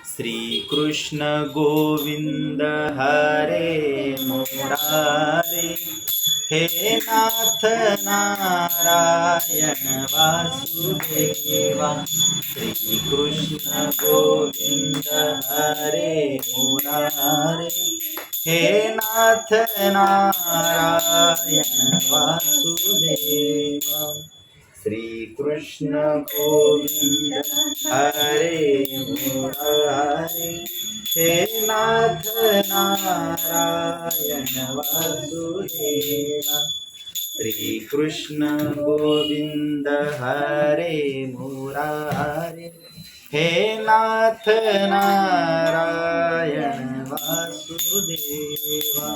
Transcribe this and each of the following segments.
श्री कृष्ण गोविंद हरे मुरारे, हे नाथ नारायण वासुदेवा। श्री कृष्ण गोविंद हरे मुरारे, हे नाथ नारायण वासुदेवा। श्री कृष्ण गोविंद हरे मुरारे, हे नाथ नारायण वासुदेवा। श्री कृष्ण गोविंद हरे मुरारे, हे नाथ नारायण वासुदेवा।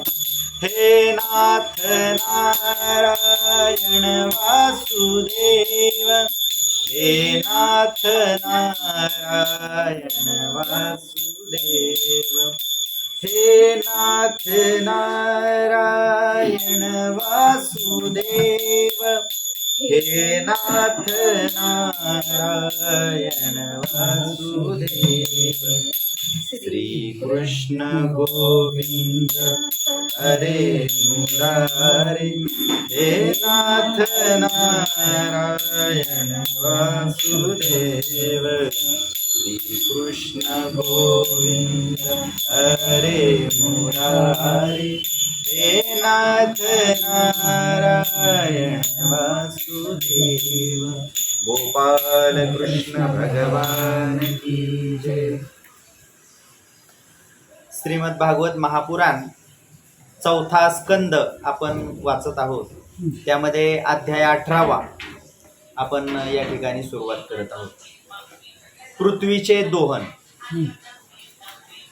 हे नाथ नारायण वासुदेव, हे नाथ नारायण वासुदेव। हे नाथ नारायण वासुदेव, हे नाथ नारायण वासुदेव। श्री कृष्ण गोविंद हरे मुरारे, हे नाथ नारायण वासुदेव। श्री कृष्ण गोविंद हरे मुरारे, हे नाथ नारायण वासुदेव। गोपाल कृष्ण भगवान की जय। श्रीमद भागवत महापुराण चौथा स्कंद आपण वाचत आहोत। त्यामध्ये अध्याय 18वा आपण या ठिकाणी सुरुवात करत आहोत। पृथ्वीचे दोहन।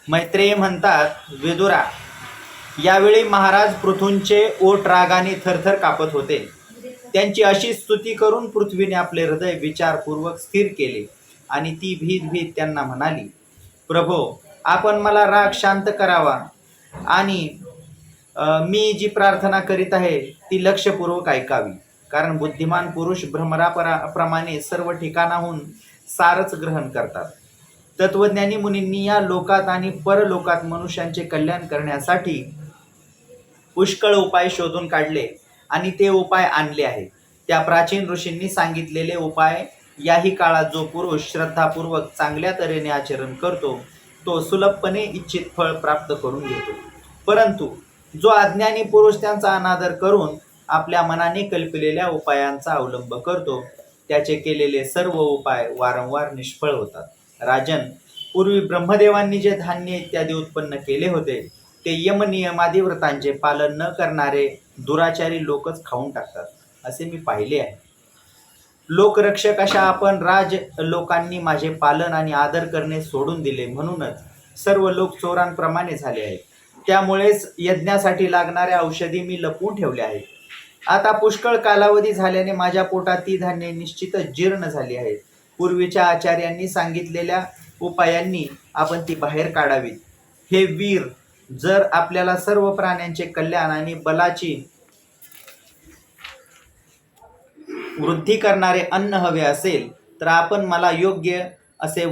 मैत्रेय म्हणतात, विदुरा, यावेळी महाराज पृथूंचे ओठ रागाने थरथर कापत होते। त्यांची अशी स्तुती करून पृथ्वीने आपले हृदय विचारपूर्वक स्थिर केले आणि ती भीत भीत त्यांना म्हणाली, प्रभो, आपण मला राग शांत करावा आणि मी जी प्रार्थना करीत आहे ती लक्षपूर्वक ऐकावी, कारण बुद्धिमान पुरुष भ्रमराप्रमाणे सर्व ठिकाणाहून सारच ग्रहण करतात। तत्वज्ञानी मुनींनी या लोकात आणि परलोकात मनुष्यांचे कल्याण करण्यासाठी पुष्कळ उपाय शोधून काढले आणि ते उपाय आणले आहेत। त्या प्राचीन ऋषींनी सांगितलेले उपाय याही काळात जो पुरुष श्रद्धापूर्वक चांगल्या तऱ्हेने आचरण करतो तो सुलभपणे इच्छित फळ प्राप्त करून घेतो, परंतु जो अज्ञानी पुरुष त्यांचा अनादर करून आपल्या मनाने कल्पिलेल्या उपायांचा अवलंब करतो त्याचे केलेले सर्व उपाय वारंवार निष्फळ होतात। राजन, पूर्वी ब्रह्मदेवांनी जे धान्य इत्यादी उत्पन्न केले होते ते यमनियमादिव्रतांचे पालन न करणारे दुराचारी लोकच खाऊन टाकतात, असे मी पाहिले आहे। लोकरक्षक अशा आपण राज लोकांनी माझे पालन आणि आदर करणे सोडून दिले, म्हणूनच सर्व लोक चोरांप्रमाणे झाले आहेत। त्यामुळेच यज्ञासाठी लागणाऱ्या औषधी मी लपवून ठेवल्या आहेत। आता पुष्कळ कालावधी झाल्याने माझ्या पोटात ती धान्ये निश्चितच जीर्ण झाली आहेत। पूर्वीच्या आचार्यांनी सांगितलेल्या उपायांनी आपण ती बाहेर काढावीत। हे वीर, जर आपल्याला सर्व प्राण्यांचे कल्याण आणि बलाची वृद्धी करणारे अन्न हवे असेल तर आपण मला योग्य असे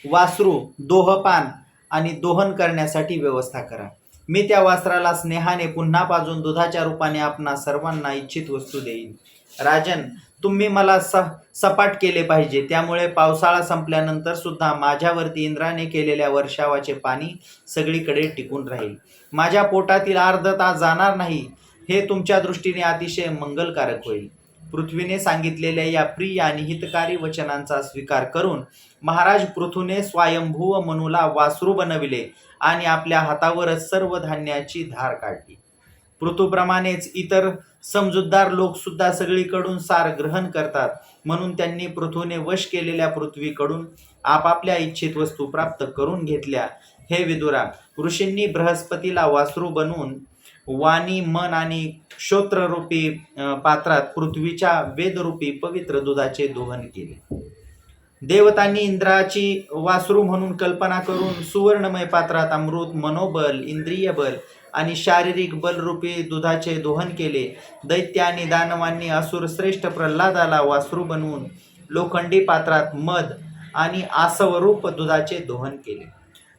वासरू दोहपान आणि दोहन करण्यासाठी व्यवस्था करा। मी त्या वासराला स्नेहाने पुन्हा पाजून दुधाच्या रूपाने आपणा सर्वांना इच्छित वस्तू देईन। राजन, तुम्ही मला सपाट केले पाहिजे, त्यामुळे पावसाळा संपल्यानंतर सुद्धा माझ्यावरती इंद्राने केलेल्या वर्षावाचे पाणी सगळीकडे टिकून राहील। माझ्या पोटातील आर्द्रता जाणार नाही, हे तुमच्या दृष्टीने अतिशय मंगलकारक होईल। पृथ्वीने सांगितलेल्या या प्रिय आणि हितकारी वचनांचा स्वीकार करून महाराज पृथूने स्वयंभू मनुला वासरू बनविले आणि आपल्या हातावरच सर्व धान्याची धार काढली। पृथूप्रमाणेच इतर समजूतदार लोक सुद्धा सगळीकडून सार ग्रहण करतात, म्हणून त्यांनी पृथूने वश केलेल्या पृथ्वीकडून आपापल्या इच्छित वस्तू प्राप्त करून घेतल्या। हे विदुरा, ऋषींनी बृहस्पतीला वासरू बनवून वाणी, मन आणि श्रोत्ररूपी पात्रात पृथ्वीच्या वेदरूपी पवित्र दुधाचे दोहन केले। देवतांनी इंद्राची वासरू म्हणून कल्पना करून सुवर्णमय पात्रात अमृत, मनोबल, इंद्रिय बल आणि शारीरिक बलरूपी दुधाचे दोहन केले। दैत्य आणि दानवांनी असुर श्रेष्ठ प्रल्हादाला वासरू बनवून लोखंडी पात्रात मध आणि आसवरूप दुधाचे दोहन केले.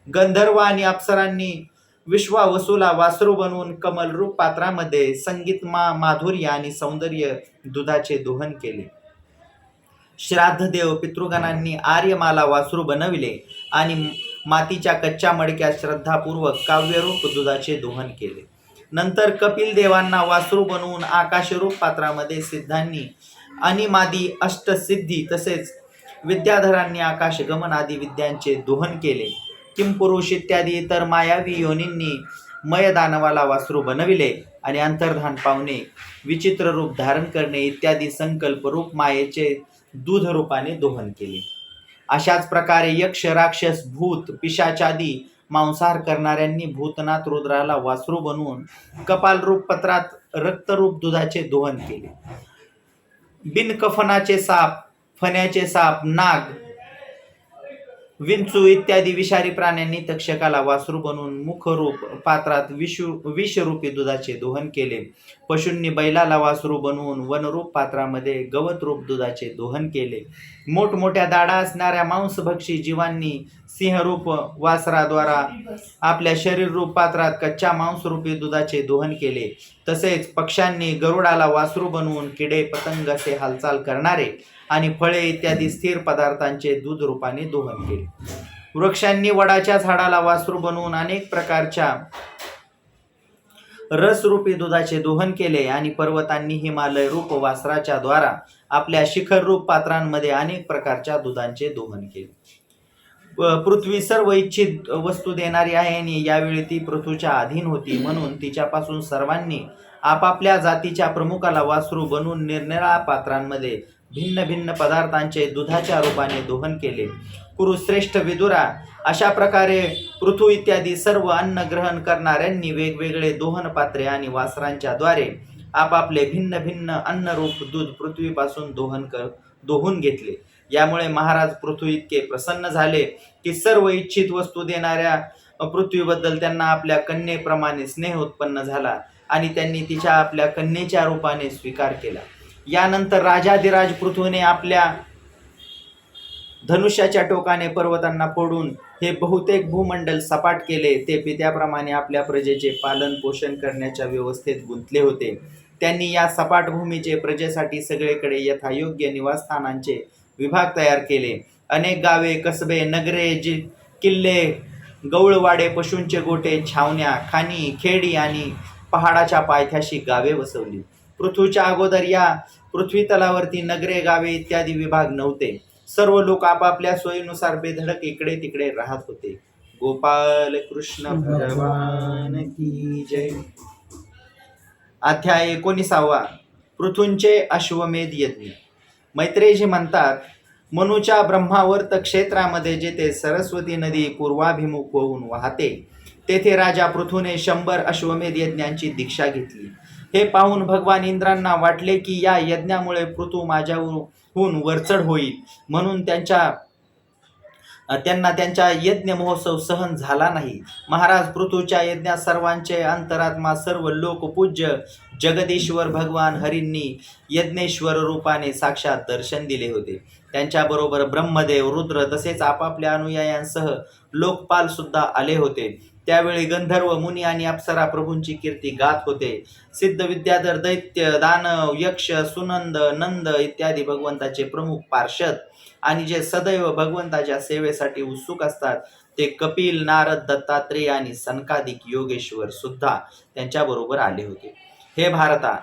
गंधर्व आणि अप्सरांनी विश्वावसूला वासरू बनवून कमलरूप पात्रामध्ये संगीत माधुर्य आणि सौंदर्य दुधाचे दोहन केले. श्राद्धदेव पितृगणांनी आर्यमाला वासरू बनविले आणि मातीच्या कच्च्या मडक्यात श्रद्धापूर्वक काव्यरूप दुधाचे दोहन केले. नंतर कपिल देवांना वासरू बनवून आकाशरूप पात्रामध्ये सिद्धांनी अनिमादी अष्टसिद्धी तसेच विद्याधरांनी आकाशगमन आदी विद्यांचे दोहन केले. किंपुरुष इत्यादी इतर मायावी योनींनी मयदानवाला वासरू बनविले आणि अंतर्धान पावणे, विचित्र रूप धारण करणे इत्यादी संकल्प रूप मायेचे दूध रूपाने दोहन केले. अशाच प्रकारे यक्ष, राक्षस, भूत, पिशाचादी मांसाहार करणाऱ्यांनी भूतनाथ रुद्राला वासरू बनवून कपालरूप पत्रात रक्तरूप दुधाचे दोहन केले. बिनकफनाचे साप, फण्याचे साप, नाग, विंचू इत्यादी विषारी प्राण्यांनी तक्षकाला वासरू बनवून मुखरूप पात्रात विषरूपी दुधाचे दोहन केले. पशूंनी बैलाला वासरू बनवून वनरूप पात्रामध्ये गवतरूप दुधाचे दोहन केले. मोठमोठ्या दाढा असणाऱ्या मांसभक्षी जीवांनी सिंहरूप वासराद्वारा आपल्या शरीररूप पात्रात कच्च्या मांसरूपी दुधाचे दोहन केले. तसेच पक्ष्यांनी गरुडाला वासरू बनवून किडे, पतंग असे हालचाल करणारे आणि फळे इत्यादी स्थिर पदार्थांचे दूध रूपाने दोहन केले. वृक्षांनी वडाच्या झाडाला वासरू बनवून अनेक प्रकारच्या रसरूपी दुधाचे दोहन केले आणि पर्वतांनी हिमालय रूप वासराच्या द्वारा आपल्या शिखर रूप पात्रांमध्ये अनेक प्रकारच्या दुधांचे दोहन केले. पृथ्वी सर्व इच्छित वस्तू देणारी आहे आणि यावेळी ती पृथ्वीच्या अधीन होती, म्हणून तिच्यापासून सर्वांनी आपापल्या जातीच्या प्रमुखाला वासरू बनवून निरनिराळ्या पात्रांमध्ये भिन्न भिन्न पदार्थांचे दुधाच्या रूपाने दोहन केले. कुरुश्रेष्ठ विदुरा, अशा प्रकारे पृथ्वी इत्यादी सर्व अन्न ग्रहण करणाऱ्यांनी वेगवेगळे दोहन पात्रे आणि वासरांच्या द्वारे आपापले भिन्न भिन्न अन्नरूप दूध पृथ्वीपासून दोहून घेतले. यामुळे महाराज पृथ्वी इतके प्रसन्न झाले की सर्व इच्छित वस्तू देणाऱ्या पृथ्वीबद्दल त्यांना आपल्या कन्येप्रमाणे स्नेह उत्पन्न झाला आणि त्यांनी तिच्या आपल्या कन्येच्या रूपाने स्वीकार केला. यानंतर राजाधिराज पृथ्वीने आपल्या धनुष्याच्या टोकाने पर्वतांना फोडून हे बहुतेक भूमंडल सपाट केले. ते पित्याप्रमाणे आपल्या प्रजेचे पालन पोषण करण्याच्या व्यवस्थेत गुंतले होते. त्यांनी या सपाट भूमीचे प्रजेसाठी सगळीकडे यथायोग्य निवासस्थानांचे विभाग तयार केले. अनेक गावे, कसबे, नगरे, किल्ले, गवळवाडे, पशूंचे गोटे, छावण्या, खाणी, खेडी आणि पहाडाच्या पायथ्याशी गावे वसवली. पृथ्वीच्या अगोदर या पृथ्वी तलावरती नगरे, गावे इत्यादी विभाग नव्हते. सर्व लोक आपापल्या सोयीनुसार बेधडक इकडे तिकडे राहत होते. गोपाल कृष्ण भगवान की जय. अध्याय 19. पृथूंचे अश्वमेध यज्ञ. मैत्रेयजी म्हणतात, मनुच्या ब्रह्मावर्त क्षेत्रामध्ये जेथे सरस्वती नदी पूर्वाभिमुख होऊन वाहते तेथे राजा पृथूने 100 अश्वमेध यज्ञांची दीक्षा घेतली. हे पाहून भगवान इंद्रांना वाटले की या यज्ञामुळे पृथू माझ्याहून वरचढ होईल, म्हणून त्यांना त्यांचा यज्ञ महोत्सव सहन झाला नाही. महाराज पृथूच्या यज्ञात सर्वांचे अंतरात्मा सर्व लोकपूज्य जगदीश्वर भगवान हरींनी यज्ञेश्वर रूपाने साक्षात दर्शन दिले होते. त्यांच्याबरोबर ब्रह्मदेव, रुद्र तसेच आपापल्या अनुयायांसह लोकपाल सुद्धा आले होते. त्यावेळी गंधर्व, मुनी आणि अप्सरा प्रभूंची कीर्ती गात होते. सिद्ध, विद्याधर, दैत्य, दानव, यक्ष, सुनंद, नंद इत्यादी भगवंताचे प्रमुख पार्षद आणि जे सदैव भगवंताच्या सेवेसाठी उत्सुक असतात ते कपिल, नारद, दत्तात्रेय आणि सनकादिक योगेश्वर सुद्धा त्यांच्याबरोबर आले होते. हे भारता,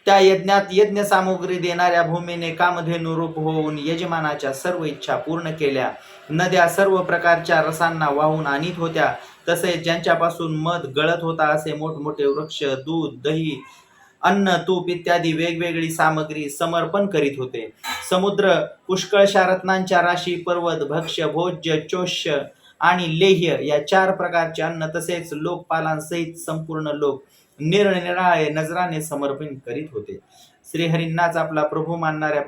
त्या यज्ञात यज्ञ सामुग्री देणाऱ्या भूमीने कामधेनुरूप होऊन यजमानाच्या सर्व इच्छा पूर्ण केल्या. नद्या सर्व प्रकारच्या रसांना वाहून आणीत होत्या. तसेच ज्यांच्यापासून मध गळत होता असे मोठमोठे वृक्ष दूध, दही, अन्न, तूप इत्यादी वेगवेगळी सामग्री समर्पण करीत होते. समुद्र पुष्कळशा रत्नांच्या राशी, पर्वत, भक्ष्य, भोज्य, चोष्य आणि लेह्य या 4 प्रकारचे अन्न तसेच लोकपालांसहित संपूर्ण लोक निरनिराळे नजराने समर्पण करीत होते. श्रीहरींनाच आपला प्रभू मानणाऱ्या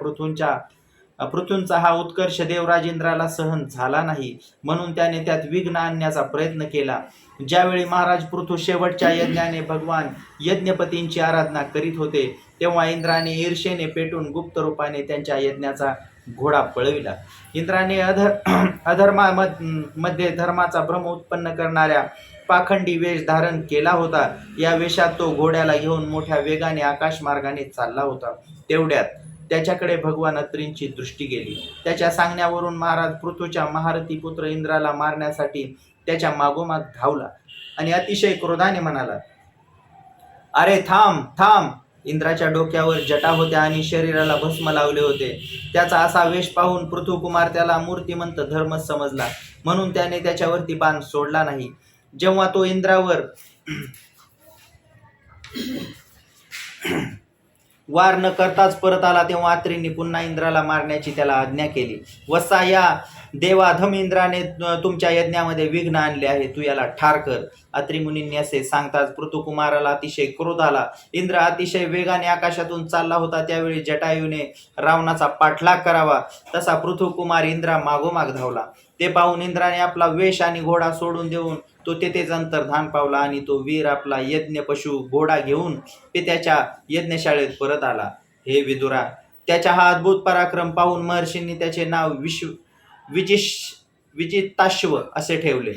पृथूंचा हा उत्कर्ष देवराज इंद्राला सहन झाला नाही, म्हणून त्याने त्यात विघ्न आणण्याचा प्रयत्न केला. ज्यावेळी महाराज पृथू शेवटच्या यज्ञाने भगवान यज्ञपतींची आराधना करीत होते तेव्हा इंद्राने ईर्षेने पेटून गुप्त रूपाने त्यांच्या यज्ञाचा घोडा पळविला. इंद्राने अधर्मामध्ये धर्माचा भ्रम उत्पन्न करणाऱ्या पाखंडी वेश धारण केला होता. या वेशात तो घोड्याला घेऊन मोठ्या वेगाने आकाशमार्गाने चालला होता. तेवढ्यात त्याच्याकडे भगवान अत्रींची दृष्टी गेली. त्याच्या सांगण्यावरून महाराज पृथूच्या महारथी पुत्र इंद्राला मारण्यासाठी त्याच्या मागोमाग धावला आणि अतिशय क्रोधाने म्हणाला, अरे थांब थांब. इंद्राच्या डोक्यावर जटा होत्या आणि शरीराला भस्म लावले होते. त्याचा असा वेश पाहून पृथुकुमार त्याला मूर्तिमंत धर्मच समजला, म्हणून त्याने त्याच्यावरती बाण सोडला नाही. जेव्हा तो इंद्रावर वार न करताच परत आला तेव्हा अत्रींनी पुन्हा इंद्राला मारण्याची त्याला आज्ञा केली. वत्सा, या देवाधम इंद्राने तुमच्या यज्ञामध्ये विघ्न आणले आहे, तू याला ठार कर. अत्री मुनींनी असे सांगताच पृथुकुमाराला अतिशय क्रोध आला. इंद्र अतिशय वेगाने आकाशातून चालला होता. त्यावेळी जटायूने रावणाचा पाठलाग करावा तसा पृथुकुमार इंद्रा मागोमाग धावला. ते पाहून इंद्राने आपला वेश आणि घोडा सोडून देऊन तो तेथेच अंतर्धान पावला आणि तो वीर आपला यज्ञ पशु घोडा घेऊन पित्याच्या यज्ञशाळेत परत आला. हे विदुरा, त्याचा हा अद्भुत पराक्रम पाहून महर्षींनी त्याचे नाव विजिताश्व असे ठेवले.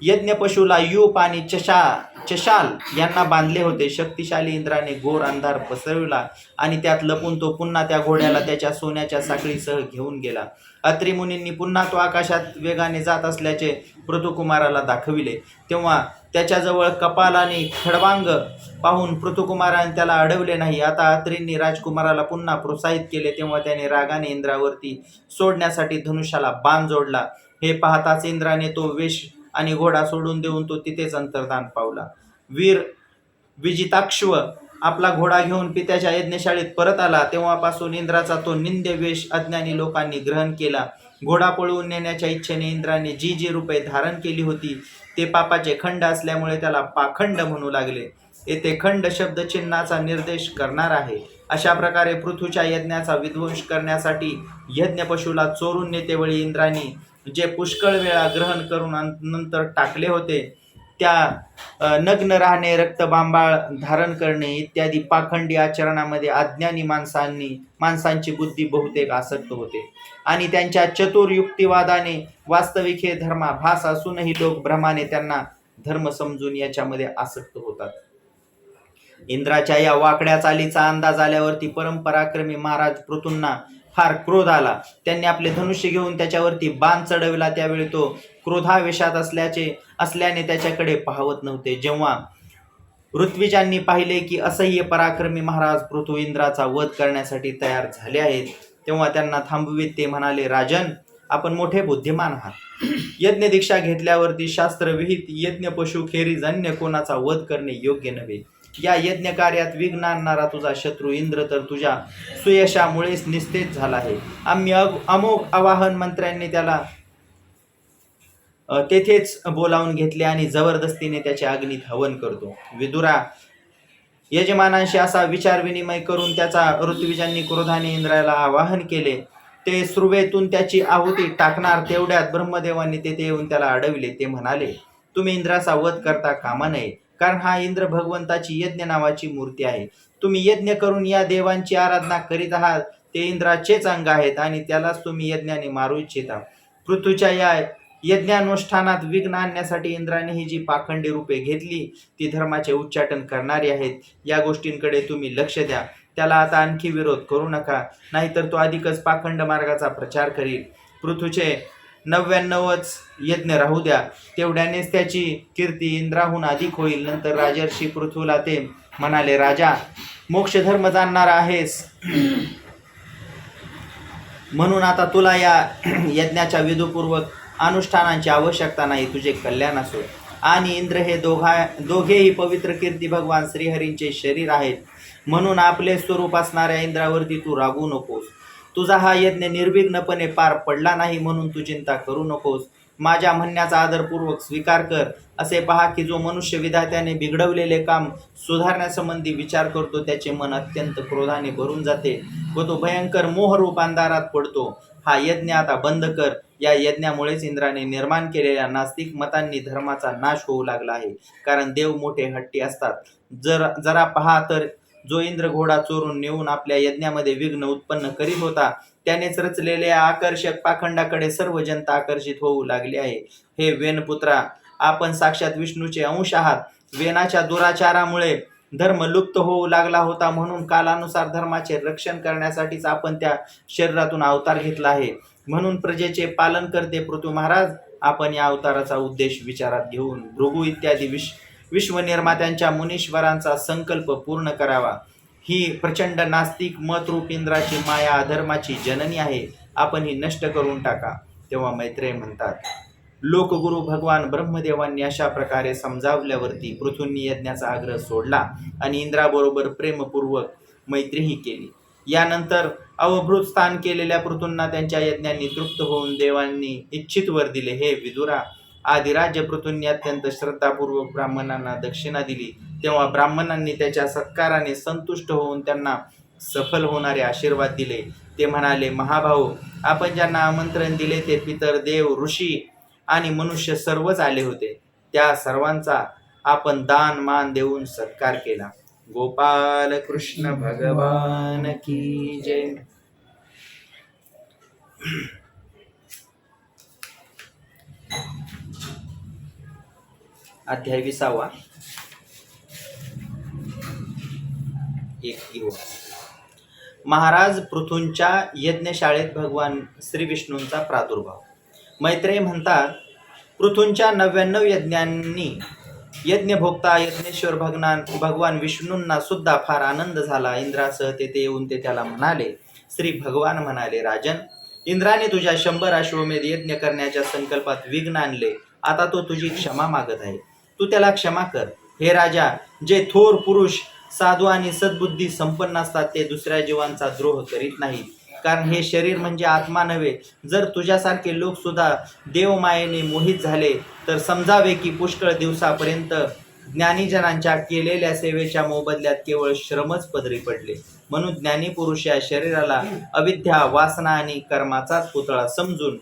यज्ञ पशुला यूप आणि चशाल यांना बांधले होते. शक्तिशाली इंद्राने घोर अंधार पसरविला आणि त्यात लपून तो पुन्हा त्या घोड्याला त्याच्या सोन्याच्या साखळीसह घेऊन गेला. अत्री मुनींनी पुन्हा तो आकाशात वेगाने जात असल्याचे पृथुकुमाराला दाखविले. तेव्हा त्याच्याजवळ कपाल आणि खडवांग पाहून पृथुकुमाराने त्याला अडवले नाही. आता अत्रींनी राजकुमाराला पुन्हा प्रोत्साहित केले. तेव्हा त्याने रागाने इंद्रावरती सोडण्यासाठी धनुष्याला बाण जोडला. हे पाहताच इंद्राने तो वेश आणि घोडा सोडून देऊन तो तिथेच अंतर्धान पावला. वीर विजिताक्ष्व आपला घोडा घेऊन पित्याच्या यज्ञशाळेत परत आला. तेव्हापासून इंद्राचा तो निंद्य वेश अज्ञानी लोकांनी ग्रहण केला. घोडा पळवून नेण्याच्या इच्छेने इंद्राने जी जी रूपे धारण केली होती ते पापाचे खंड असल्यामुळे त्याला पाखंड म्हणू लागले. येथे खंड शब्द चिन्हाचा निर्देश करणार आहे. अशा प्रकारे पृथ्वीच्या यज्ञाचा विध्वंस करण्यासाठी यज्ञ पशुला चोरून नेतेवेळी इंद्राने जे पुष्कळ वेळा ग्रहण करून नंतर टाकले होते, त्या नग्न राहणे, रक्तबांबाळ धारण करणे इत्यादी पाखंडी आचरणामध्ये अज्ञानी माणसांची बुद्धी बहुतेक आसक्त होते आणि त्यांच्या चतुर युक्तिवादाने वास्तविक हे धर्माभास असूनही लोक भ्रमाने त्यांना धर्म समजून याच्यामध्ये आसक्त होतात. इंद्राच्या या वाकड्या चालीचा अंदाज आल्यावरती परमपराक्रमी महाराज पृथूंना फार क्रोध आला. त्यांनी आपले धनुष्य घेऊन त्याच्यावरती बाण चढविला. त्यावेळी तो क्रोधावेशात असल्याने त्याच्याकडे पाहवत नव्हते. जेव्हा ऋत्विजांनी पाहिले की असह्य पराक्रमी महाराज पृथू इंद्राचा वध करण्यासाठी तयार झाले आहेत, तेव्हा त्यांना थांबवित ते म्हणाले, राजन, आपण मोठे बुद्धिमान आहात. यज्ञ दीक्षा घेतल्यावरती शास्त्रविहित यज्ञ पशु खेरीज अन्य कोणाचा वध करणे योग्य नव्हे. या यज्ञ कार्यात विघ्न आणणारा तुझा शत्रू इंद्र तर तुझ्या सुयशामुळेच निस्तेज झाला आहे. आम्ही अमोघ आवाहन मंत्र्यांनी त्याला तेथेच बोलावून घेतले आणि जबरदस्तीने त्याच्या अग्नीत हवन करतो. विदुरा, यजमानांशी असा विचार विनिमय करून त्याचा ऋत्विजांनी क्रोधाने इंद्राला आवाहन केले. ते सुर्वेतून त्याची आहुती टाकणार तेवढ्यात ब्रह्मदेवांनी तेथे येऊन त्याला अडविले. ते म्हणाले, तुम्ही इंद्राचा वध करता कामा नये, कारण हा इंद्र भगवंताची यज्ञ नावाची मूर्ती आहे. तुम्ही यज्ञ करून या देवांची आराधना करीत आहात. ते इंद्राचेच अंग आहेत आणि त्यालाच तुम्ही यज्ञाने मारू इच्छिता. पृथ्वीच्या या यज्ञानुष्ठानात विघ्न आणण्यासाठी इंद्राने ही जी पाखंडी रूपे घेतली ती धर्माचे उच्चाटन करणारी आहेत. या गोष्टींकडे तुम्ही लक्ष द्या. त्याला आता आणखी विरोध करू नका, नाहीतर तो अधिकच पाखंड मार्गाचा प्रचार करील. पृथ्वीचे 99च यज्ञ राहू द्या, तेवढ्यानेच त्याची कीर्ती इंद्राहून अधिक होईल. नंतर राजर्षी पृथ्वीला ते म्हणाले, राजा, मोक्षधर्म जाणणारा आहेस म्हणून आता तुला या यज्ञाच्या विधूपूर्वक अनुष्ठानांची आवश्यकता नाही. तुझे कल्याण असो. आणि इंद्र हे दोघेही पवित्र कीर्ती भगवान श्रीहरींचे शरीर आहेत, म्हणून आपले स्वरूप असणाऱ्या इंद्रावरती तू रागू नकोस. तुझा हा यज्ञ निर्विघ्नपणे पार पडला नाही म्हणून तू चिंता करू नकोस. माझ्या म्हणण्याचा आदरपूर्वक स्वीकार कर. असे पहा की जो मनुष्य विधात्याने बिघडवलेले काम सुधारण्यासंबंधी विचार करतो त्याचे मन अत्यंत क्रोधाने भरून जाते व तो भयंकर मोहरूप अंधारात पडतो. हा यज्ञ आता बंद कर. या यज्ञामुळेच इंद्राने निर्माण केलेल्या नास्तिक मतांनी धर्माचा नाश होऊ लागला आहे, कारण देव मोठे हट्टी असतात. जरा पहा तर जो इंद्र घोडा चोरून नेऊन आपल्या यज्ञामध्ये विघ्न उत्पन्न करीत होता त्यानेच रचलेल्या आकर्षक पाखंडाकडे सर्व जनता आकर्षित होऊ लागली आहे. हे वेनपुत्रा, आपण साक्षात विष्णूचे अंश आहात. वेनाच्या दुराचारामुळे धर्म लुप्त होऊ लागला होता, म्हणून कालानुसार धर्माचे रक्षण करण्यासाठीच आपण त्या शरीरातून अवतार घेतला आहे. म्हणून प्रजेचे पालन करते पृथ्वी महाराज, आपण या अवताराचा उद्देश विचारात घेऊन भृगू इत्यादी विश्वनिर्मात्यांच्या मुनीश्वरांचा संकल्प पूर्ण करावा. ही प्रचंड नास्तिक मतरूप इंद्राची माया अधर्माची जननी आहे, आपण ही नष्ट करून टाका. तेव्हा मैत्रेय म्हणतात, लोकगुरु भगवान ब्रह्मदेवांनी अशा प्रकारे समजावल्यावरती पृथूंनी यज्ञाचा आग्रह सोडला आणि इंद्राबरोबर प्रेमपूर्वक मैत्रीही केली. यानंतर अवभृत स्थान केलेल्या पृथूंना त्यांच्या यज्ञांनी तृप्त होऊन देवांनी इच्छित वर दिले. हे विदुरा, आदिराज्य पृथूंनी अत्यंत श्रद्धापूर्वक ब्राह्मणांना दक्षिणा दिली. तेव्हा ब्राह्मणांनी त्याच्या सत्काराने संतुष्ट होऊन त्यांना सफल होणारे आशीर्वाद दिले. ते म्हणाले, महाभाऊ, आपण ज्यांना आमंत्रण दिले ते पितर, देव, ऋषी आणि मनुष्य सर्वच आले होते. त्या सर्वांचा आपण दान मान देऊन सत्कार केला. गोपाल कृष्ण भगवान की जय. अध्याय 20. महाराज पृथूंच्या यज्ञशाळेत भगवान श्री विष्णूंचा प्रादुर्भाव. मैत्रेय म्हणतात, पृथूंच्या 99 यज्ञांनी यज्ञभोक्ता यज्ञेश्वर भगवान विष्णूंना सुद्धा फार आनंद झाला. इंद्रासह तेथे येऊन ते त्याला म्हणाले. श्री भगवान म्हणाले, राजन, इंद्राने तुझ्या 100 अश्वमेध यज्ञ करण्याच्या संकल्पात विघ्न आणले. आता तो तुझी क्षमा मागत आहे, तू त्याला क्षमा कर. हे राजा, जे थोर पुरुष, साधू आणि सद्बुद्धी संपन्न असतात ते दुसऱ्या जीवांचा द्रोह करीत नाहीत, कारण हे शरीर म्हणजे आत्मा नव्हे. जर तुझ्यासारखे लोक सुद्धा देवमायेने मोहित झाले तर समजावे की पुष्कळ दिवसापर्यंत ज्ञानीजनांच्या केलेल्या सेवेच्या मोबदल्यात केवळ श्रमच पदरी पडले. म्हणून ज्ञानी पुरुष या शरीराला अविद्या, वासना आणि कर्माचाच पुतळा समजून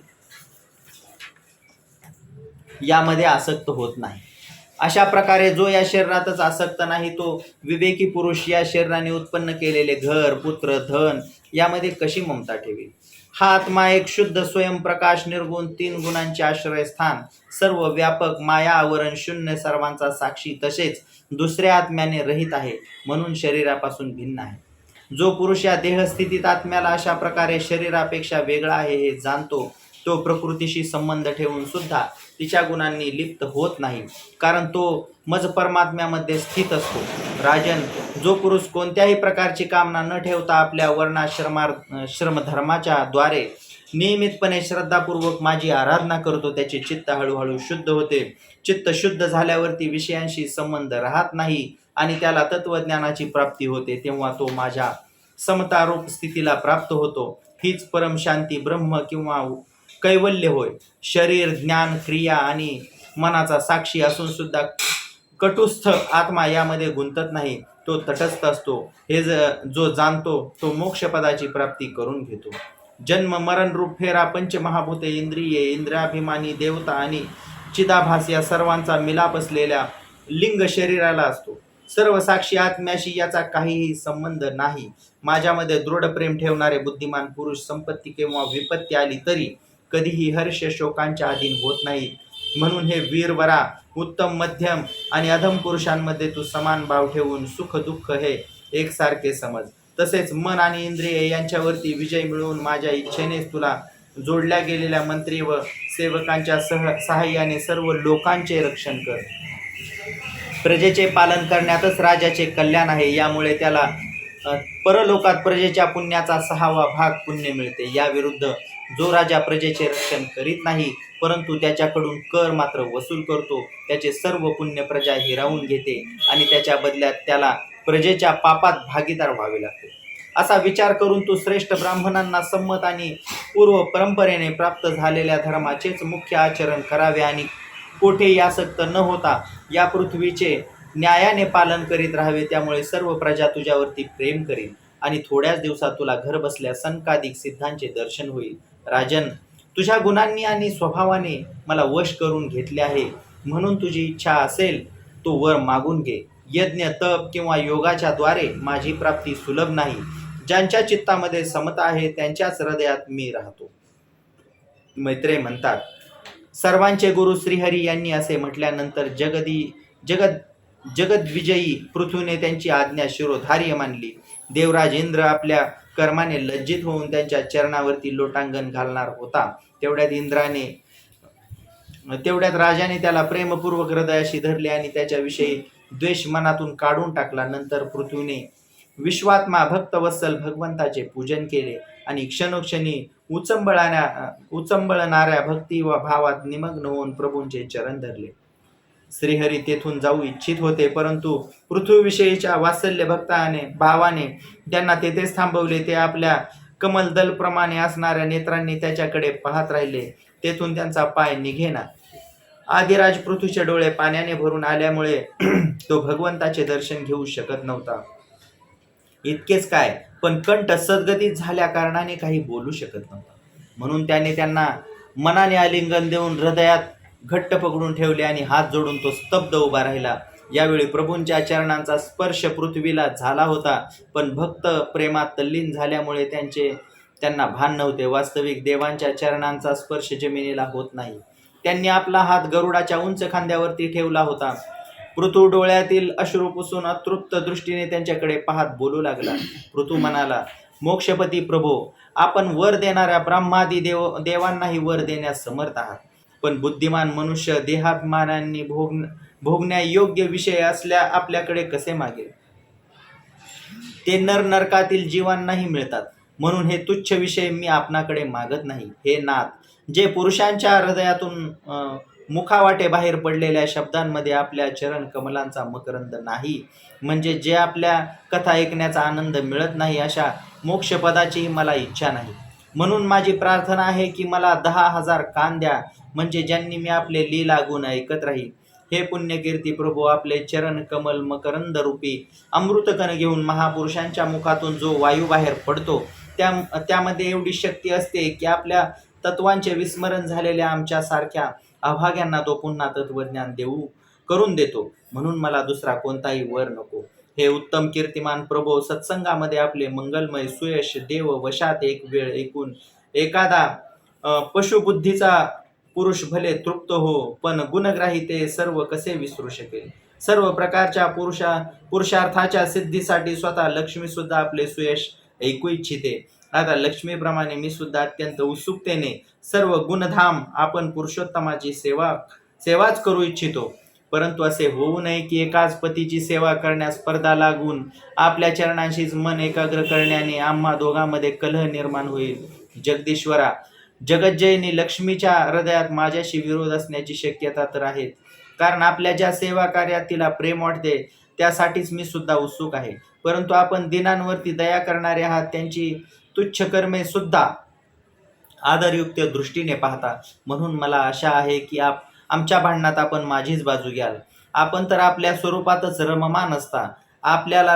यामध्ये आसक्त होत नाही. अशा प्रकारे जो या शरीरातच आसक्त नाही तो विवेकी पुरुष या शरीराने उत्पन्न केलेले घर, पुत्र, धन यामध्ये कशी ममता ठेवी. हा आत्मा एक शुद्ध स्वयंप्रकाश, निर्गुण, 3 गुणांचे आश्रयस्थान, सर्व व्यापक, माया आवरण शून्य, सर्वांचा साक्षी, तसेच दुसऱ्या आत्म्याने रहित आहे, म्हणून शरीरापासून भिन्न आहे. जो पुरुष या देहस्थितीत आत्म्याला अशा प्रकारे शरीरापेक्षा वेगळा आहे हे जाणतो, तो प्रकृतीशी संबंध ठेवून सुद्धा तिच्या गुणांनी लिप्त होत नाही, कारण तो मज परमात्म्यामध्ये स्थित असतो. राजन, जो पुरुष कोणत्याही प्रकारची कामना न ठेवता आपल्या वर्णाश्रमधर्माच्या द्वारे नियमितपणे श्रद्धापूर्वक माझी आराधना करतो, त्याचे चित्त हळूहळू शुद्ध होते. चित्त शुद्ध झाल्यावरती विषयांशी संबंध राहत नाही आणि त्याला तत्वज्ञानाची प्राप्ती होते. तेव्हा तो माझ्या समतारूप स्थितीला प्राप्त होतो. हीच परमशांती, ब्रह्म किंवा कैवल्य होय. शरीर, ज्ञान, क्रिया आणि मनाचा साक्षी असून सुद्धा कटुस्थ आत्मा यामध्ये गुंतत नाही, तो तटस्थ असतो. हे जो जाणतो तो मोक्षपदाची प्राप्ती करून घेतो. जन्म मरण रूप फेरा, पंचमहाभूते, इंद्रिये, इंद्रियाभिमानी, देवता आणि चिदाभास या सर्वांचा मिलाप असलेल्या लिंग शरीराला असतो. सर्व साक्षी आत्म्याशी याचा काहीही संबंध नाही. माझ्यामध्ये दृढ प्रेम ठेवणारे बुद्धिमान पुरुष संपत्ती किंवा विपत्ती आली तरी कधीही हर्ष शोकांच्या अधीन होत नाही. म्हणून हे वीरवरा, उत्तम, मध्यम आणि अधम पुरुषांमध्ये तू समान भाव ठेवून सुख दुःख हे एकसारखे समज. तसेच मन आणि इंद्रिय यांच्यावरती विजय मिळवून माझ्या इच्छेनेच तुला जोडल्या गेलेल्या मंत्री व सेवकांच्या सहाय्याने सर्व लोकांचे रक्षण कर. प्रजेचे पालन करण्यातच राजाचे कल्याण आहे. यामुळे त्याला परलोकात प्रजेच्या पुण्याचा 6वा भाग पुण्य मिळते. या विरुद्ध जो राजा प्रजेचे रक्षण करीत नाही परंतु त्याच्याकडून कर मात्र वसूल करतो, त्याचे सर्व पुण्य प्रजा हिरावून घेते आणि त्याच्या बदल्यात त्याला प्रजेच्या पापात भागीदार व्हावे लागते. असा विचार करून तू श्रेष्ठ ब्राह्मणांना संमत आणि पूर्व परंपरेने प्राप्त झालेल्या धर्माचेच मुख्य आचरण करावे आणि कोठेही आसक्त न होता या पृथ्वीचे न्यायाने पालन करीत राहावे. त्यामुळे सर्व प्रजा तुझ्यावरती प्रेम करील आणि थोड्याच दिवसात तुला घर बसल्या सनकादिक सिद्धांचे दर्शन होईल. राजन, तुझ्या गुणांनी आणि स्वभावाने मला वश करून घेतले आहे, म्हणून तुझी इच्छा असेल तो वर मागून घे. यज्ञ, तप किंवा योगाच्या द्वारे माझी प्राप्ती सुलभ नाही. ज्यांच्या चित्तामध्ये समता आहे त्यांच्याच हृदयात मी राहतो. मैत्रेय म्हणतात, सर्वांचे गुरु श्रीहरी यांनी असे म्हटल्यानंतर जगद जगद्विजयी पृथ्वीने त्यांची आज्ञा शिरोधार्य मानली. देवराज इंद्र आपल्या कर्माने लज्जित होऊन त्यांच्या चरणावरती लोटांगण घालणार होता. तेवढ्यात राजाने त्याला प्रेमपूर्वक हृदयाशी धरले आणि त्याच्याविषयी द्वेष मनातून काढून टाकला. नंतर पृथ्वीने विश्वात्मा भक्तवत्सल भगवंताचे पूजन केले आणि क्षणोक्षणी उचंबळणाऱ्या भक्ती व भावात निमग्न होऊन प्रभूंचे चरण धरले. श्रीहरी तेथून जाऊ इच्छित होते, परंतु पृथ्वीविषयीच्या वात्सल्य भक्ताने भावाने त्यांना तेथेच थांबवले. ते आपल्या कमलदलप्रमाणे असणाऱ्या नेत्रांनी त्याच्याकडे पाहत राहिले. तेथून त्यांचा पाय निघेना. आदिराज पृथ्वीचे डोळे पाण्याने भरून आल्यामुळे तो भगवंताचे दर्शन घेऊ शकत नव्हता. इतकेच काय, पण कंठ सद्गतीत झाल्या कारणाने काही बोलू शकत नव्हता. म्हणून त्याने त्यांना मनाने आलिंगन देऊन हृदयात घट्ट पकडून ठेवले आणि हात जोडून तो स्तब्ध उभा राहिला. यावेळी प्रभूंच्या चरणांचा स्पर्श पृथ्वीला झाला होता, पण भक्त प्रेमात तल्लीन झाल्यामुळे त्यांना भान नव्हते. वास्तविक देवांच्या चरणांचा स्पर्श जमिनीला होत नाही. त्यांनी आपला हात गरुडाच्या उंच खांद्यावरती ठेवला होता. पृथू डोळ्यातील अश्रू पुसून अतृप्त दृष्टीने त्यांच्याकडे पाहत बोलू लागला. पृथू म्हणाला, मोक्षपती प्रभो, आपण वर देणाऱ्या ब्रह्मादी देवांनाही वर देण्यास समर्थ आहात, पण बुद्धिमान मनुष्य देहाभिमानांनी भोगण्यायोग्य विषय असल्या आपल्याकडे कसे मागेल? ते नरकातील जीवांनाही मिळतात, म्हणून हे तुच्छ विषय मी आपणाकडे मागत नाही. हे नाथ, जे पुरुषांच्या हृदयातून मुखावाटे बाहेर पडलेल्या शब्दांमध्ये आपल्या चरण कमलांचा मकरंद नाही, म्हणजे जे आपल्या कथा ऐकण्याचा आनंद मिळत नाही, अशा मोक्षपदाचीही मला इच्छा नाही. म्हणून माझी प्रार्थना आहे की मला 10,000 कान द्या, म्हणजे ज्यांनी मी आपले लीला गुण ऐकत राहील. हे पुण्यकीर्ती प्रभू, आपले चरण कमल मकरंद रूपी अमृतकण घेऊन महापुरुषांच्या मुखातून जो वायू बाहेर पडतो त्यामध्ये एवढी शक्ती असते की आपल्या तत्वांचे विस्मरण झालेल्या आमच्यासारख्या अभाग्यांना तो पुन्हा तत्वज्ञान करून देतो. म्हणून मला दुसरा कोणताही वर नको. हे उत्तम कीर्तिमान प्रभो, सत्संगामध्ये आपले मंगलमय सुयश देव वशात एक वेळ ऐकून एखादा पशुबुद्धीचा पुरुष भले तृप्त हो, पण गुणग्राही ते सर्व कसे विसरू शकेल? सर्व प्रकारच्या पुरुषार्थाच्या सिद्धीसाठी स्वतः लक्ष्मी सुद्धा आपले सुयश ऐकू इच्छिते. आता लक्ष्मीप्रमाणे मी सुद्धा अत्यंत उत्सुकतेने सर्व गुणधाम आपण पुरुषोत्तमाची सेवाच करू इच्छितो. परंतु असे होऊ नये की एकाच पतीची सेवा करण्यास स्पर्धा लागून आपल्या चरणांशीच मन एकाग्र करण्याने आम्हा दोघांमध्ये कलह निर्माण होईल. जगदीश्वरा, जगज्जयनी लक्ष्मीच्या हृदयात माझ्याशी विरोध असण्याची शक्यता तर आहे, कारण आपल्या ज्या सेवा कार्यात तिला प्रेम वाटते त्यासाठीच मी सुद्धा उत्सुक आहे. परंतु आपण दिनांवरती दया करणारे आहात, त्यांची तुच्छ कर्मे सुद्धा आदरयुक्त दृष्टीने पाहता. म्हणून मला आशा आहे की आमच्या भांडणात आपण माझीच बाजू घ्याल. आपण तर आपल्या स्वरूपातच रममान असता. आपल्याला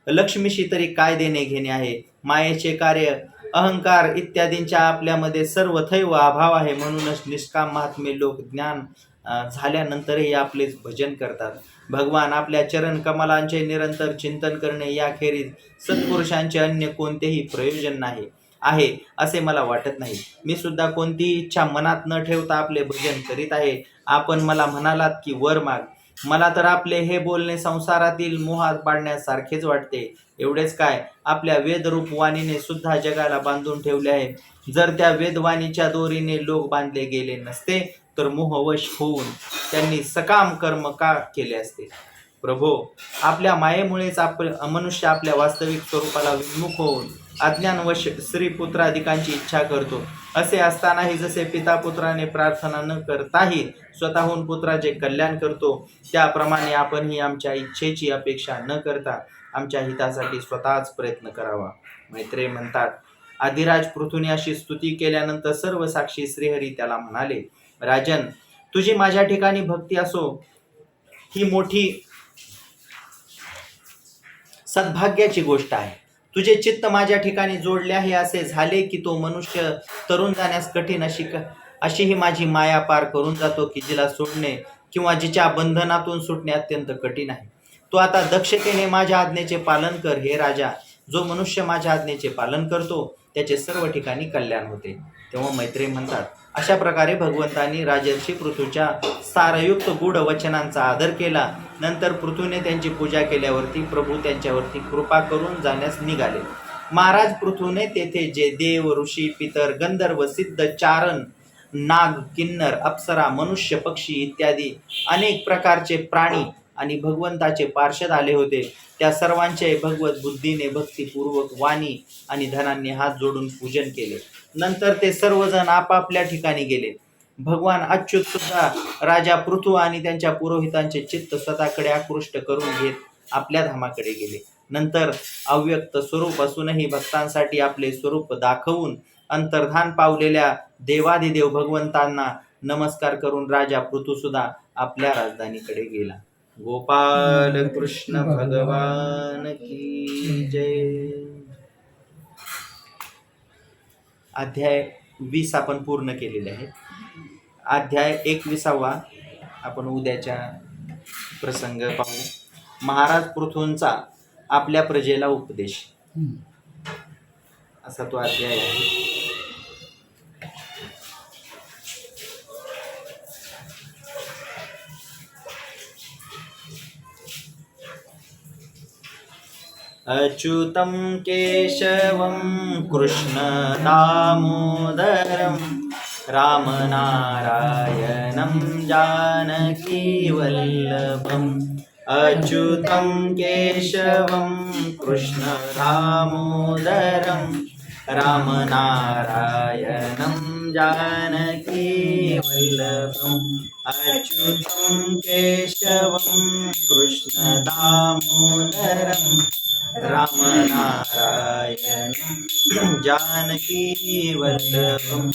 लक्ष्मीशी तरी काय देणे घेणे आहे? मायेचे कार्य, अहंकार इत्यादींच्या आपल्यामध्ये सर्वथैव अभाव आहे. म्हणूनच निष्काम महात्मे लोक ज्ञान झाल्यानंतरही आपलेच भजन करतात. भगवान, आपल्या चरण कमलांचे निरंतर चिंतन करणे याखेरीज सत्पुरुषांचे अन्य कोणतेही प्रयोजन आहे असे मला वाटत नाही. मी सुद्धा कोणतीही इच्छा मनात न ठेवता आपले भजन करीत आहे. आपण मला म्हणालात की वर माग. मला तर आपले हे बोलणे संसारातील मोहात पाडण्यासारखेच वाटते. एवढेच काय, आपल्या वेदरूप वाणीने सुद्धा जगाला बांधून ठेवले आहे. जर त्या वेदवाणीच्या दोरीने लोक बांधले गेले नसते तर मोहवश होऊन त्यांनी सकाम कर्म का केले असते? प्रभो, आपल्या मायेमुळेच मनुष्य आपल्या वास्तविक स्वरूपाला विमुख होऊन अज्ञानवश स्त्री पुत्राधिकांची इच्छा करतो. असे असतानाही जसे पिता पुत्राने प्रार्थना न करताही स्वतःहून पुत्राचे कल्याण करतो, त्याप्रमाणे आपणही आमच्या इच्छेची अपेक्षा न करता आमच्या हितासाठी स्वतःच प्रयत्न करावा. मैत्रेय म्हणतात, आदिराज पृथूने अशी स्तुती केल्यानंतर सर्व साक्षी श्रीहरी त्याला म्हणाले, राजन, तुझी माझ्या ठिकाणी भक्ती असो ही मोठी सद्भाग्याची गोष्ट आहे. तुझे चित्त माझ्या ठिकाणी जोडले आहे. असे झाले की तो मनुष्य तरुण जाण्यास कठीण अशी ही माझी माया पार करून जातो की जिला सोडणे किंवा जिच्या बंधनातून सुटणे अत्यंत कठीण आहे. तू आता दक्षतेने माझ्या आज्ञेचे पालन कर. हे राजा, जो मनुष्य माझ्या आज्ञेचे पालन करतो त्याचे सर्व ठिकाणी कल्याण होते. तेव्हा मैत्रेय म्हणतात, अशा प्रकारे भगवंतांनी राजर्षी पृथूच्या सारयुक्त गूढ वचनांचा आदर केला. नंतर पृथूने त्यांची पूजा केल्यावरती प्रभू त्यांच्यावरती कृपा करून जाण्यास निघाले. महाराज पृथूने तेथे जे देव, ऋषी, पितर, गंधर्व, सिद्ध, चारण, नाग, किन्नर, अप्सरा, मनुष्य, पक्षी इत्यादी अनेक प्रकारचे प्राणी आणि भगवंताचे पार्षद आले होते, त्या सर्वांचे भगवत बुद्धीने भक्तिपूर्वक वाणी आणि धनांनी हात जोडून पूजन केले. नंतर ते सर्वजण आपापल्या ठिकाणी गेले. भगवान अच्युत सुद्धा राजा पृथू आणि त्यांच्या पुरोहितांचे चित्त स्वतःकडे आकृष्ट करून घेत आपल्या धामाकडे गेले. नंतर अव्यक्त स्वरूप असूनही भक्तांसाठी आपले स्वरूप दाखवून अंतर्धान पावलेल्या देवादिदेव भगवंतांना नमस्कार करून राजा पृथू सुद्धा आपल्या राजधानीकडे गेला. गोपाल कृष्ण भगवान की जय. अध्याय 20 आपण पूर्ण केलेले आहे. अध्याय 21 आपण उद्याच्या प्रसंग पाहू. महाराज पृथूंचा आपल्या प्रजेला उपदेश असा तो अध्याय आहे. अच्युतं केशवं कृष्ण दामोदरं रामनारायणं जानकीवल्लभम्. अच्युतं केशवं कृष्ण दामोदरं रामनारायणं जानकीवल्लभम्. अच्युतं केशवं कृष्ण दामोदरं रामनारायणं जानकीवल्लभम्.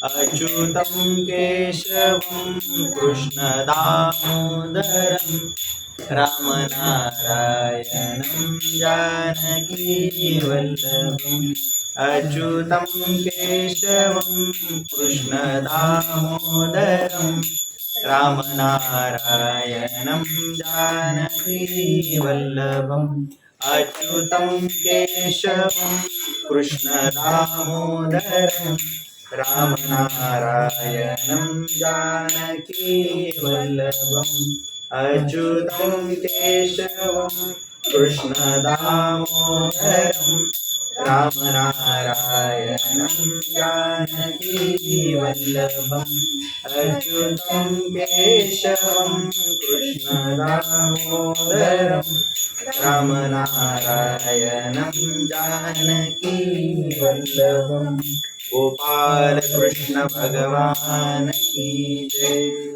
अच्युतं केशवं कृष्ण दामोदरं रामनारायणं जानकीवल्लभम्. अच्युतं केशवं कृष्ण दामोदरं रामनारायणं जानकीवल्लभम्. अच्युतं केशवं कृष्ण दामोदरं रामनारायणं जानकीवल्लभम्. अच्युतं केशवं कृष्ण दामोदरं रामनारायणं जानकीवल्लभम्. अच्युतं केशवं कृष्ण दामोदरं रामनारायणं जानकीवल्लभम्. गोपाल कृष्ण भगवान की जय.